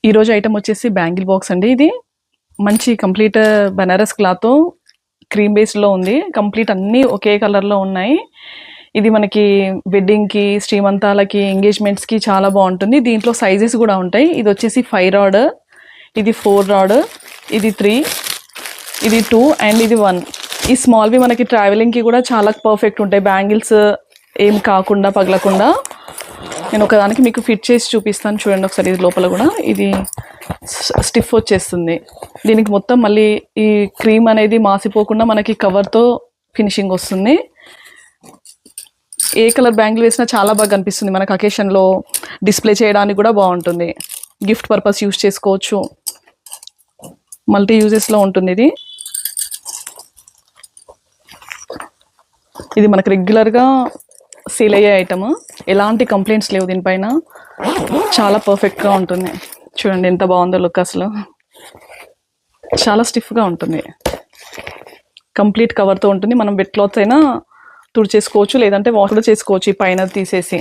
ఈరోజు ఐటమ్ వచ్చేసి bangle box అండి. ఇది మంచి కంప్లీట్ బనారస్ క్లాత్ క్రీమ్ బేస్లో ఉంది. కంప్లీట్ అన్నీ ఒకే కలర్లో ఉన్నాయి. ఇది మనకి వెడ్డింగ్కి, శ్రీమంతాలకి, ఎంగేజ్మెంట్స్కి చాలా బాగుంటుంది. దీంట్లో సైజెస్ కూడా ఉంటాయి. ఇది వచ్చేసి 5 రాడ్, ఇది 4 రాడ్, ఇది 3, ఇది 2 అండ్ ఇది 1. ఈ స్మాల్వి మనకి ట్రావెలింగ్కి కూడా చాలా పర్ఫెక్ట్ ఉంటాయి. బ్యాంగిల్స్ ఏం కాకుండా పగలకుండా. నేను ఒకదానికి మీకు ఫిట్ చేసి చూపిస్తాను చూడండి ఒకసారి. ఇది లోపల కూడా ఇది స్టిఫ్ వచ్చేస్తుంది. దీనికి మొత్తం మళ్ళీ ఈ క్రీమ్ అనేది మాసిపోకుండా మనకి కవర్తో ఫినిషింగ్ వస్తుంది. ఏ కలర్ బ్యాంగిల్ వేసినా చాలా బాగా కనిపిస్తుంది. మనకు అకేషన్లో డిస్ప్లే చేయడానికి కూడా బాగుంటుంది. గిఫ్ట్ పర్పస్ యూజ్ చేసుకోవచ్చు. మల్టీ యూజెస్లో ఉంటుంది ఇది. ఇది మనకు రెగ్యులర్గా సేల్ అయ్యే ఐటమ్. ఎలాంటి కంప్లైంట్స్ లేవు దీనిపైన. చాలా పర్ఫెక్ట్గా ఉంటుంది. చూడండి ఎంత బాగుందో లుక్. అసలు చాలా స్టిఫ్గా ఉంటుంది. కంప్లీట్ కవర్తో ఉంటుంది. మనం వెట్ క్లాత్ అయినా తుడిచేసుకోవచ్చు, లేదంటే వాష్ కూడా చేసుకోవచ్చు ఈ పైన తీసేసి.